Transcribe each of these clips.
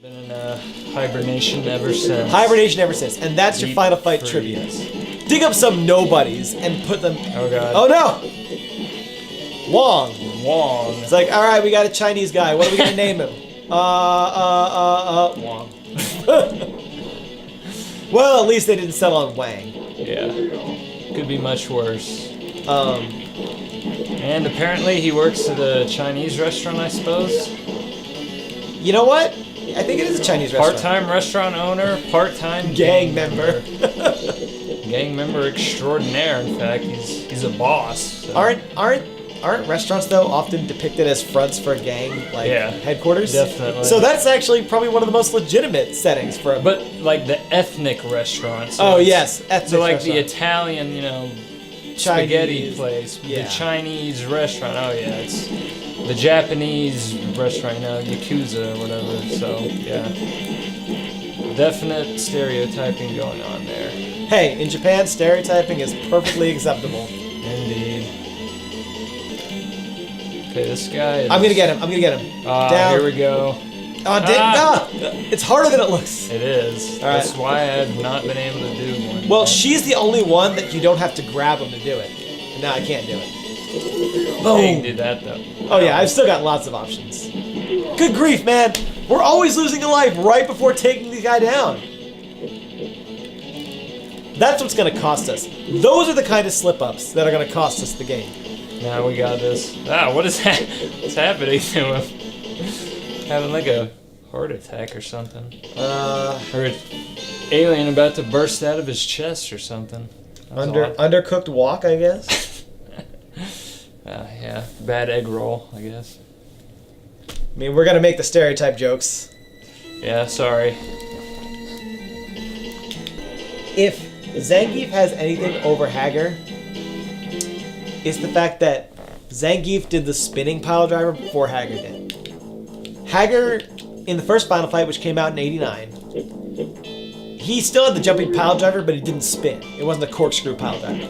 Been in hibernation ever since. Hibernation ever since, and that's your Final Fight trivia. Dig up some nobodies and put them. Oh god. Oh no! Wong. It's like, all right, we got a Chinese guy. What are we gonna name him? Wong. Well, at least they didn't settle on Wang. Yeah. Could be much worse. And apparently he works at a Chinese restaurant, I suppose. You know what? I think it is a Chinese restaurant. Part-time restaurant owner, part-time gang member. Gang member extraordinaire. In fact, he's a boss. So. Aren't restaurants though often depicted as fronts for gang headquarters? Definitely. So that's actually probably one of the most legitimate settings for a. But like the ethnic restaurants. So yes, ethnic. So like restaurant. the Italian, spaghetti place, the Chinese restaurant. Oh yeah, it's the Japanese restaurant, Yakuza or whatever. So yeah, definite stereotyping going on there. Hey, in Japan, stereotyping is perfectly acceptable. Indeed. Okay, this guy is... I'm gonna get him. Down. Here we go. It's harder than it looks. It is. All right. That's why I've not been able to do one. Well, she's the only one that you don't have to grab him to do it. And now I can't do it. Boom. You can do that, though. Oh, yeah, I've still got lots of options. Good grief, man. We're always losing a life right before taking the guy down. That's what's going to cost us. Those are the kind of slip-ups that are going to cost us the game. Now we got this. What is that? What's happening to him? Having like a heart attack or something. Or an alien about to burst out of his chest or something. Undercooked wok, I guess? Yeah. Bad egg roll, I guess. I mean, we're going to make the stereotype jokes. Yeah, sorry. If Zangief has anything over Hager, it's the fact that Zangief did the spinning pile driver before Hager did. Hager, in the first Final Fight, which came out in '89, he still had the jumping pile driver, but he didn't spin. It wasn't a corkscrew pile driver.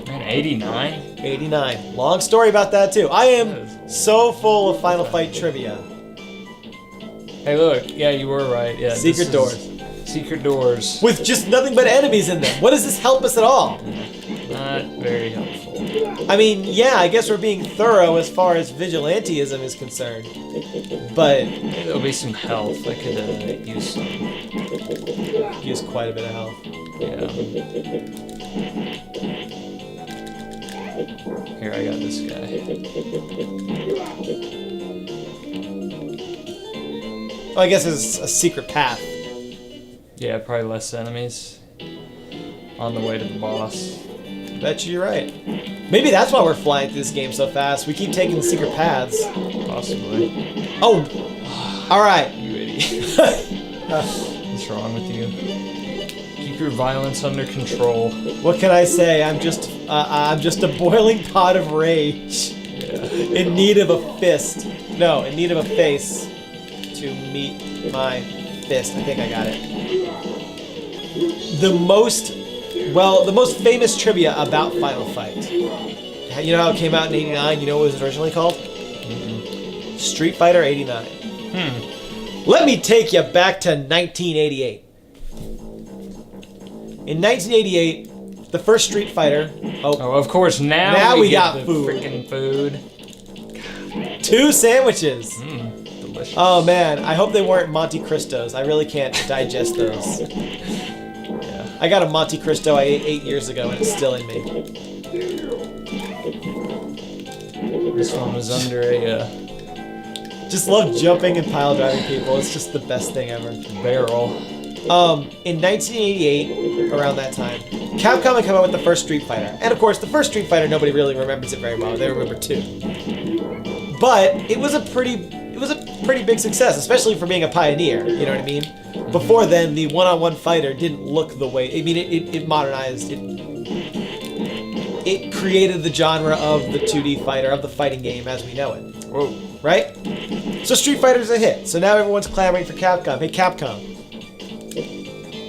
Man, 89? 89. Long story about that, too. I am so full of Final Fight trivia. Hey, look. Yeah, you were right. Yeah. Secret doors. Secret doors. With just nothing but enemies in them. What does this help us at all? Not very helpful. I mean, yeah, I guess we're being thorough as far as vigilantism is concerned. But maybe there'll be some health. I could use some. Use quite a bit of health. Yeah. Here, I got this guy. Well, I guess it's a secret path. Yeah, probably less enemies on the way to the boss. Bet you're right. Maybe that's why we're flying through this game so fast. We keep taking the secret paths. Possibly. Oh! Alright. You idiot. What's wrong with you? Keep your violence under control. What can I say? I'm just a boiling pot of rage. Yeah. In need of a fist. No, in need of a face to meet my fist. I think I got it. The most famous trivia about Final Fight. You know how it came out in '89? You know what it was originally called? Mm-hmm. Street Fighter '89. Let me take you back to 1988. In 1988, the first Street Fighter... Oh, of course, now we got the food. Freaking food. 2 sandwiches. Delicious. Oh man, I hope they weren't Monte Cristos. I really can't digest those. Yeah. I got a Monte Cristo I ate 8 years ago and it's still in me. This one was under a Just love jumping and pile driving people. It's just the best thing ever. barrel. In 1988, around that time, Capcom had come out with the first Street Fighter. And of course, the first Street Fighter, nobody really remembers it very well. They remember 2. But it was a pretty big success, especially for being a pioneer, you know what I mean? Before then, the one-on-one fighter didn't look the way... I mean, it modernized. It created the genre of the 2D fighter, of the fighting game as we know it. Whoa. Right? So Street Fighter's a hit. So now everyone's clamoring for Capcom. Hey, Capcom.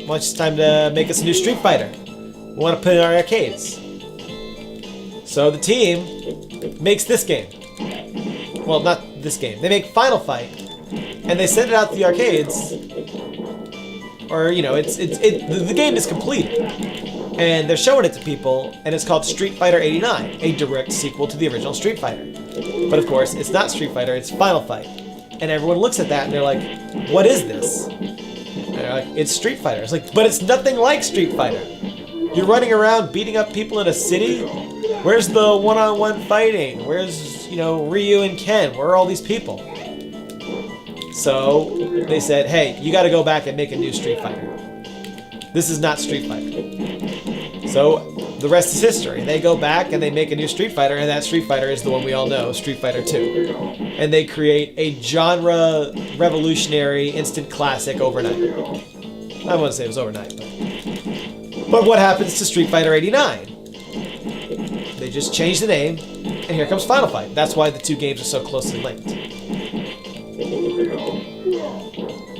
Well, it's time to make us a new Street Fighter. We want to put it in our arcades. So the team makes this game. Well, not this game. They make Final Fight, and they send it out to the arcades. Or, you know, the game is complete. And they're showing it to people, and it's called Street Fighter 89, a direct sequel to the original Street Fighter. But of course, it's not Street Fighter, it's Final Fight. And everyone looks at that and they're like, what is this? And they're like, it's Street Fighter. It's like, but it's nothing like Street Fighter. You're running around beating up people in a city? Where's the one-on-one fighting? Where's, you know, Ryu and Ken? Where are all these people? So they said, hey, you gotta go back and make a new Street Fighter. This is not Street Fighter. So the rest is history. They go back and they make a new Street Fighter, and that Street Fighter is the one we all know, Street Fighter 2. And they create a genre revolutionary instant classic overnight. I wouldn't say it was overnight, but what happens to Street Fighter 89? They just change the name, and here comes Final Fight. That's why the two games are so closely linked.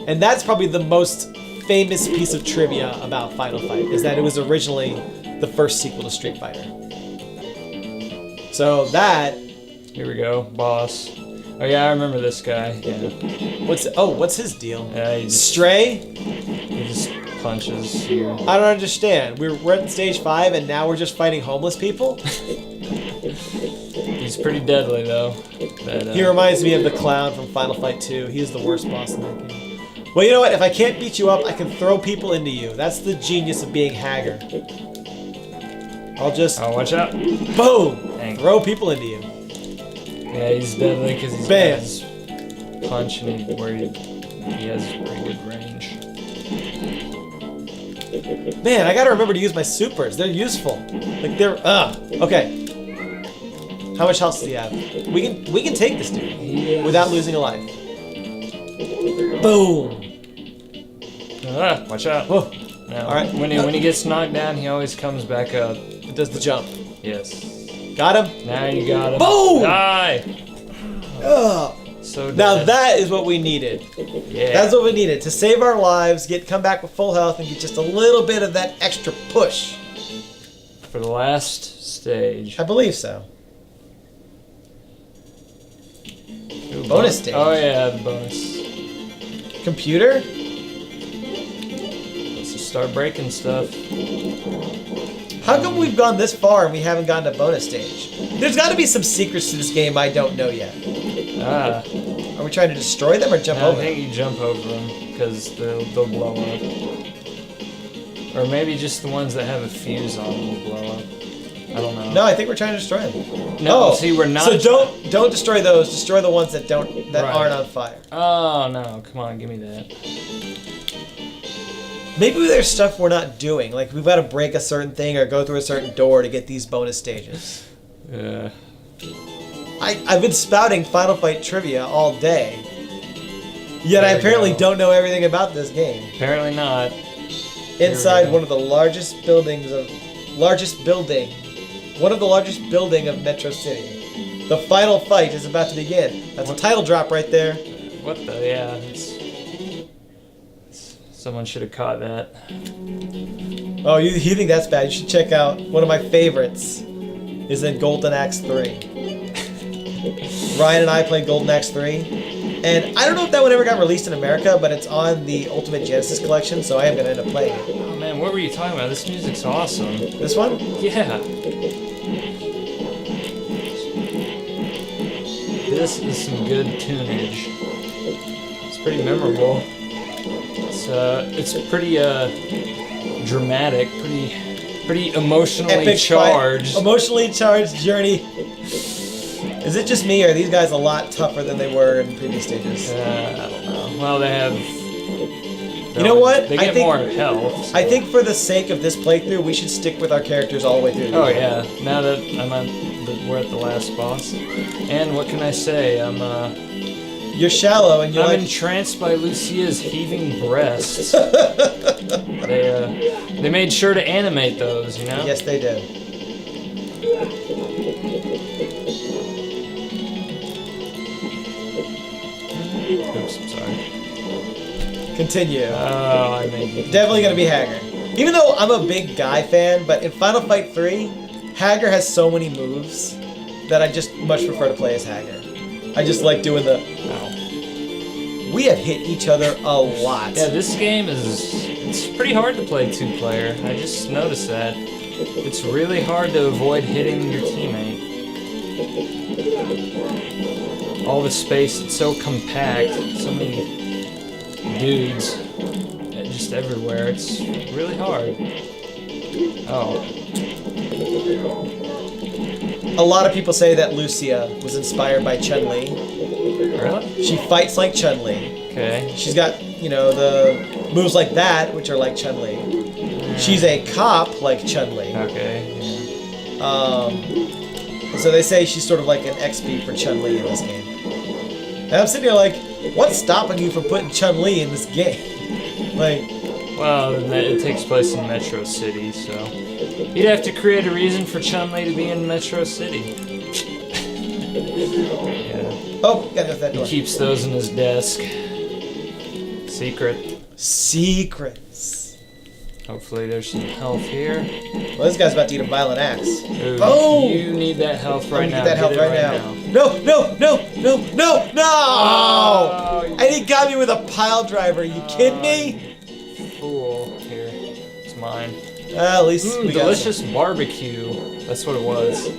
And that's probably the most famous piece of trivia about Final Fight, is that it was originally the first sequel to Street Fighter. So that... Here we go, boss. Oh yeah, I remember this guy. Yeah. What's his deal? Yeah, Stray? He just punches you. I don't understand. We're at stage 5 and now we're just fighting homeless people? He's pretty deadly though. He reminds me of the clown from Final Fight 2. He's the worst boss in that game. Well, you know what? If I can't beat you up, I can throw people into you. That's the genius of being Hager. I'll just... Oh, watch out. Boom! Dang. Throw people into you. Yeah, he's deadly because he's got his punch and he has pretty good range. Man, I gotta remember to use my supers. They're useful. Like, they're... Okay. How much health do you have? We can take this dude without losing a life. Boom! Watch out. Whoa. Now, all right. When he gets knocked down, he always comes back up. It does the jump. Yes. Got him? Now you got him. Boom! Die! Ugh. So dead. Now that is what we needed. Yeah. That's what we needed. To save our lives, come back with full health, and get just a little bit of that extra push. For the last stage. I believe so. Ooh, bonus stage. Oh yeah, the bonus. Computer? Let's just start breaking stuff. How come we've gone this far and we haven't gotten to bonus stage? There's got to be some secrets to this game I don't know yet. Ah. Are we trying to destroy them or jump over I think you jump over them because they'll blow up. Or maybe just the ones that have a fuse on them will blow up. I don't know. No, I think we're trying to destroy them. No, see, we're not. So don't destroy those. Destroy the ones that aren't on fire. Oh no! Come on, give me that. Maybe there's stuff we're not doing. Like we've got to break a certain thing or go through a certain door to get these bonus stages. Yeah. I've been spouting Final Fight trivia all day. Yet I apparently don't know everything about this game. Apparently not. Inside one of the largest building of Metro City. The final fight is about to begin. That's a title drop right there. What the? Yeah. Someone should have caught that. Oh, you think that's bad? You should check out one of my favorites. Is in Golden Axe 3. Ryan and I played Golden Axe 3. And I don't know if that one ever got released in America, but it's on the Ultimate Genesis Collection, so I am going to end up playing it. Oh man, what were you talking about? This music's awesome. This one? Yeah. This is some good tunage. It's pretty memorable. It's pretty dramatic, pretty emotionally Epic charged. Fight. Emotionally charged journey. Is it just me, or are these guys a lot tougher than they were in previous stages? I don't know. Well, they have... You know what? They get more health. So. I think for the sake of this playthrough, we should stick with our characters all the way through. Oh yeah, now that we're at the last boss. And what can I say? You're shallow and I'm entranced by Lucia's heaving breasts. They made sure to animate those, you know? Yes, they did. Oops, I'm sorry. Continue. Oh, I made you. Definitely gonna be Hager. Even though I'm a big Guy fan, but in Final Fight 3, Hager has so many moves that I just much prefer to play as Hager. I just like doing the... Ow. We have hit each other a lot. Yeah, this game it's pretty hard to play 2-player. I just noticed that. It's really hard to avoid hitting your teammate. All the space, it's so compact, so many dudes just everywhere. It's really hard. Oh. A lot of people say that Lucia was inspired by Chun-Li. Really? She fights like Chun-Li. Okay. She's got, you know, the moves like that, which are like Chun-Li. She's a cop like Chun-Li. Okay. So they say she's sort of like an XP for Chun-Li in this game. And I'm sitting here like, what's stopping you from putting Chun-Li in this game? Like, well, it takes place in Metro City, so you'd have to create a reason for Chun-Li to be in Metro City. Yeah. Oh, gotta go through that door. He keeps those in his desk. Secret. Secrets. Hopefully there's some health here. Well, this guy's about to eat a violent axe. Ooh, Oh! You need that health right now. Get that health Get it right now. No, no, no, no, no, no! Oh, And he got me with a pile driver. You kidding me? Fool. Here. It's mine. At least we got delicious barbecue. That's what it was. some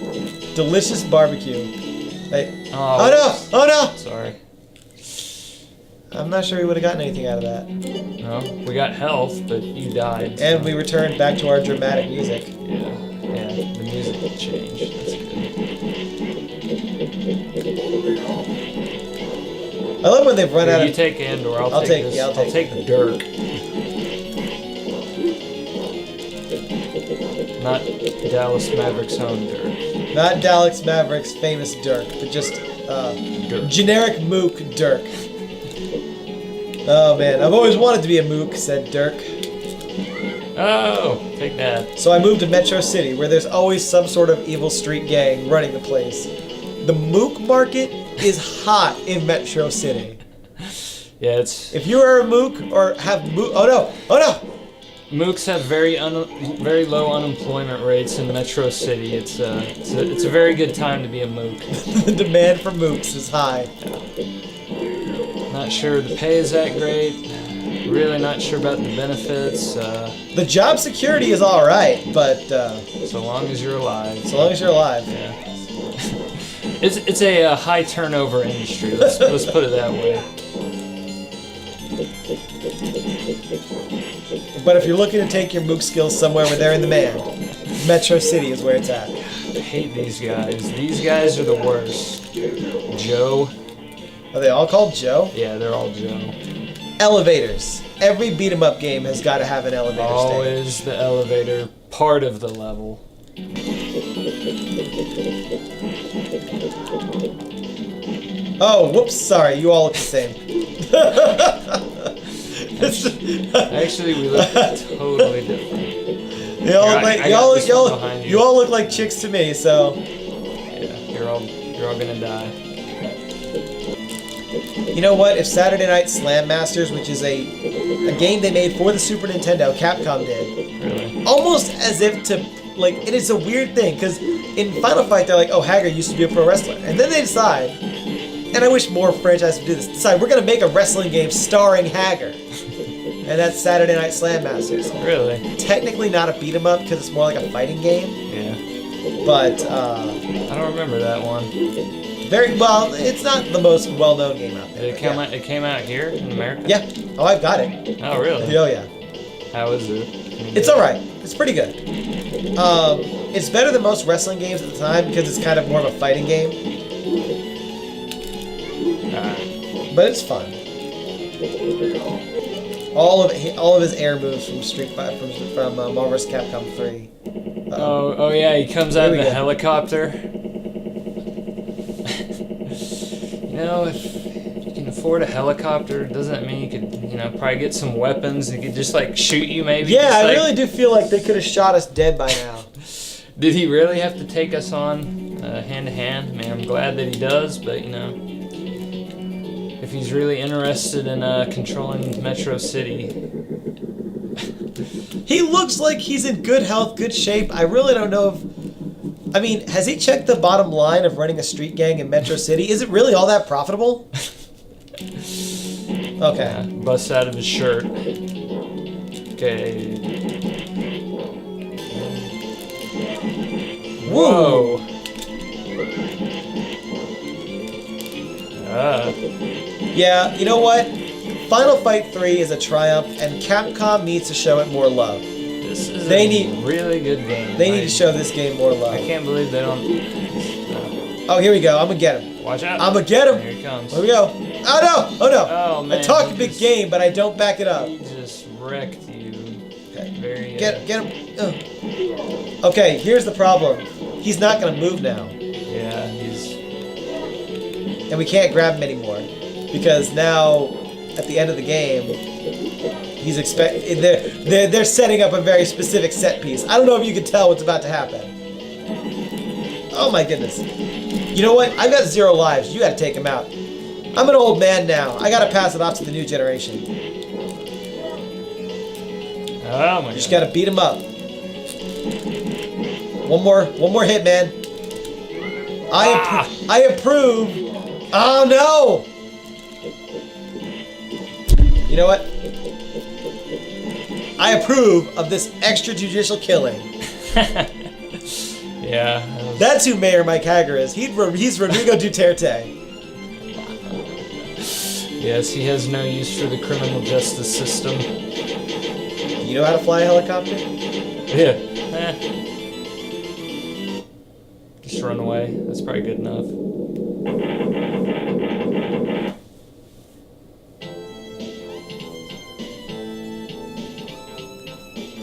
delicious barbecue. Hey. Oh, Oh no! Oh no! Sorry. I'm not sure we would have gotten anything out of that. No, we got health, but you died. And so- we returned back to our dramatic music. Yeah, the music changed. That's good. I love when they've run Here, out you of. take Andor. I'll take this. yeah, I'll take the Dirk. Not Dallas Mavericks' own Dirk. Not Dallas Mavericks' famous Dirk, but just Dirk. generic mook Dirk. Oh man, I've always wanted to be a mook, said Dirk. Oh, take that. So I moved to Metro City, where there's always some sort of evil street gang running the place. The mook market is hot in Metro City. Yeah, it's If you are a mook or have mook, oh no, oh no! mooks have very low unemployment rates in Metro City. It's a very good time to be a mook. The demand for mooks is high. Not sure the pay is that great. Really not sure about the benefits. The job security is all right, but So long as you're alive. so long as you're alive. Yeah. It's a high turnover industry. Let's put it that way. But if you're looking to take your mook skills somewhere where they're in demand, Metro City is where it's at. I hate these guys. These guys are the worst. Joe. Are they all called Joe? Yeah, they're all Joe. Elevators. Every beat 'em up game has got to have an elevator stage. Always the elevator part of the level. Oh, whoops! Sorry, you all look the same. Actually, we look totally different. You all look like I got this one behind you. you all look like chicks to me. So Yeah, you're all gonna die. you know what? If Saturday Night Slam Masters, which is a game they made for the Super Nintendo, Capcom did, Really. almost as if to like it is a weird thing because in Final Fight they're like, oh, Hager used to be a pro wrestler, and then they decide, and I wish more franchises would do this, decide we're gonna make a wrestling game starring Hager, and that's Saturday Night Slam Masters. Really. Technically not a beat 'em up because it's more like a fighting game, Yeah. but I don't remember that one. very well. It's not the most well-known game out there. Did it come out? It came out here in America. Yeah. Oh, I've got it. Oh, really? Oh yeah. How is it? It's all right. It's pretty good. It's better than most wrestling games at the time because it's kind of more of a fighting game, but it's fun. All of his air moves from Street Fighter from Marvel vs. Capcom 3. Oh yeah, he comes out in Here we the go. helicopter. You know, if you can afford a helicopter, doesn't that mean you could, probably get some weapons? He could just like shoot you, maybe. Yeah, Just, I like- really do feel like they could have shot us dead by now. Did he really have to take us on hand to hand? Man, I'm glad that he does, but if he's really interested in controlling Metro City, He looks like he's in good health, good shape. I really don't know if... I mean, has he checked the bottom line of running a street gang in Metro City? Is it really all that profitable? Okay. Busts out of his shirt. Okay. Whoa. Yeah, you know what? Final Fight 3 is a triumph, and Capcom needs to show it more love. This is They a need- really good game. They need to show this game more love. I can't believe they don't. Oh, here we go. I'm gonna get him. Watch out. I'm gonna get him. Here he comes. Here we go. Oh no! Oh no! Oh, man, I talk a he big just- game, but I don't back it up. Just wrecked you. Okay. Very. Get him. Ugh. Okay, here's the problem. He's not gonna move now, Yeah, he's. and we can't grab him anymore because now, at the end of the game, he's they're setting up a very specific set piece. I don't know if you can tell what's about to happen. Oh my goodness! You know what? I've got 0 lives. You got to take him out. I'm an old man now. I got to pass it off to the new generation. Oh my. You just got to beat him up. One more hit, man. I approve. Oh no! You know what? I approve of this extrajudicial killing. Yeah. That's who Mayor Mike Hager is. He's Rodrigo Duterte. Yes, he has no use for the criminal justice system. You know how to fly a helicopter? Yeah. Just run away. That's probably good enough.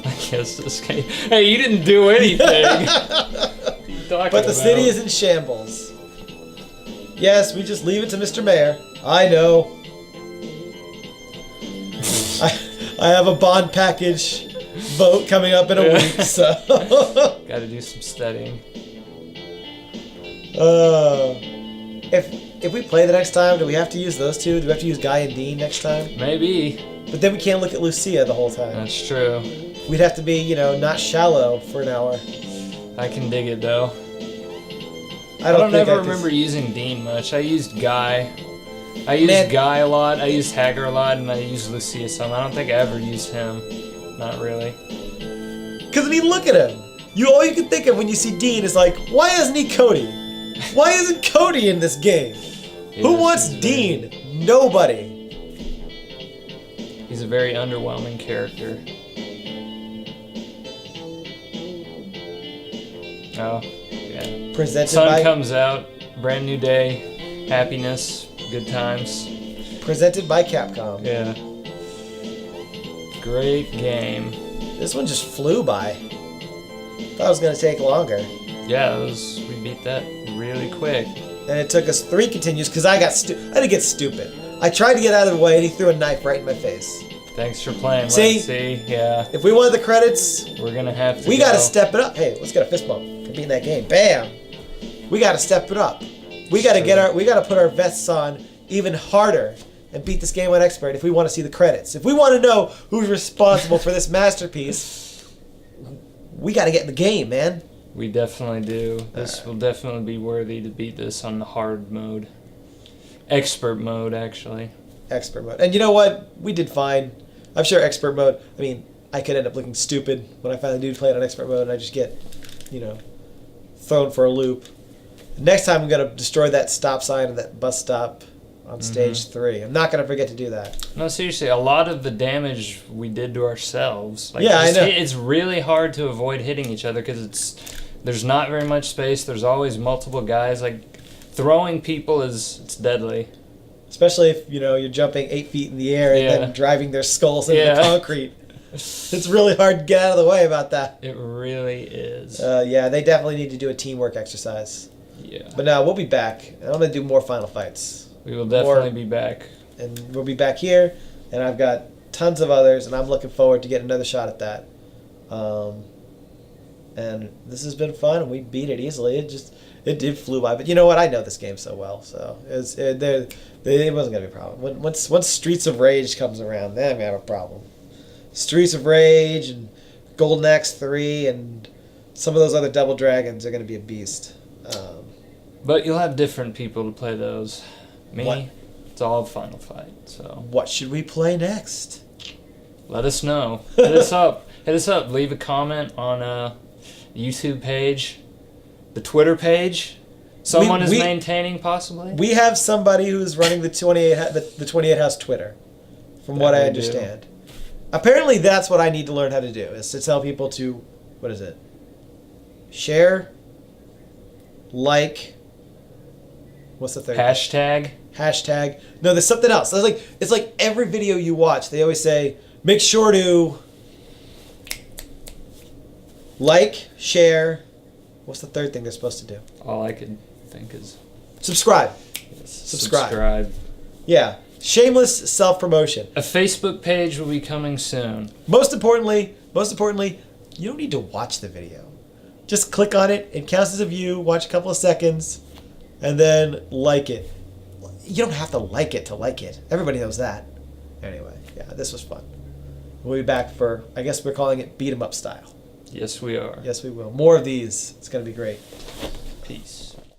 I guess this guy. Hey, you didn't do anything. But the city is in shambles. Yes, we just leave it to Mr. Mayor. I know. I have a bond package vote coming up in a week, so. Gotta do some studying. If we play the next time, do we have to use those two? Do we have to use Guy and Dean next time? Maybe. But then we can't look at Lucia the whole time. That's true. We'd have to be, not shallow for an hour. I can dig it though. I don't think ever could- remember using Dean much. I used Guy. I used Guy a lot. I used Hager a lot, and I used Lucia some. I don't think I ever used him. Not really. Because I mean, look at him. All you can think of when you see Dean is like, why isn't he Cody? Why isn't Cody in this game? Who wants Dean? Nobody. He's a very underwhelming character. Oh, yeah. Presented Sun by comes out, brand new day, happiness, good times. presented by Capcom. Yeah. Great game. This one just flew by. Thought it was gonna take longer, Yeah, we beat that really quick. and it took us 3 continues because I didn't get stupid. I tried to get out of the way, and he threw a knife right in my face. Thanks for playing. See? Let's see. Yeah, If we wanted the credits, we're gonna have to. we gotta step it up. Hey, let's get a fist bump for beating that game. Bam! We gotta step it up. We gotta put our vests on even harder and beat this game on expert if we want to see the credits. If we want to know who's responsible for this masterpiece, we gotta get in the game, man. We definitely do. This will definitely be worthy to beat this on the hard mode. Expert mode, actually. Expert mode. And you know what? We did fine. I'm sure expert mode, I mean, I could end up looking stupid when I finally do play it on expert mode and I just get, thrown for a loop. Next time I'm going to destroy that stop sign and that bus stop on stage 3. I'm not going to forget to do that. No, seriously, a lot of the damage we did to ourselves. Yeah, I know. It's really hard to avoid hitting each other because there's not very much space. There's always multiple guys. Like, throwing people it's deadly. Especially if, you're jumping 8 feet in the air and then driving their skulls into the concrete. It's really hard to get out of the way about that. It really is. Yeah, they definitely need to do a teamwork exercise. Yeah. But no, we'll be back. I'm going to do more Final Fights. We will definitely be back. And we'll be back here. And I've got tons of others, and I'm looking forward to getting another shot at that. And this has been fun, and we beat it easily. It did flew by. But you know what? I know this game so well, so it wasn't going to be a problem. Once Streets of Rage comes around, then we have a problem. Streets of Rage and Golden Axe 3 and some of those other Double Dragons are going to be a beast. But you'll have different people to play those. Me, What? It's all Final Fight. So What should we play next? let us know. Hit us up. Hit us up. Leave a comment on the YouTube page, the Twitter page. Someone is maintaining, possibly. We have somebody who's running the 28 House Twitter, from what I understand. Apparently, that's what I need to learn how to do, is to tell people to, what is it? Share, like, what's the third? Hashtag. No, there's something else. It's like every video you watch, they always say, make sure to like, share. What's the third thing they're supposed to do? All I could think is subscribe. Subscribe. Yeah. Shameless self-promotion. A Facebook page will be coming soon. Most importantly, you don't need to watch the video. Just click on it. It counts as a view. Watch a couple of seconds, and then like it. You don't have to like it to like it. Everybody knows that. Anyway, yeah, this was fun. We'll be back for, I guess we're calling it beat 'em up style. Yes, we are. Yes, we will. More of these. It's going to be great. Peace.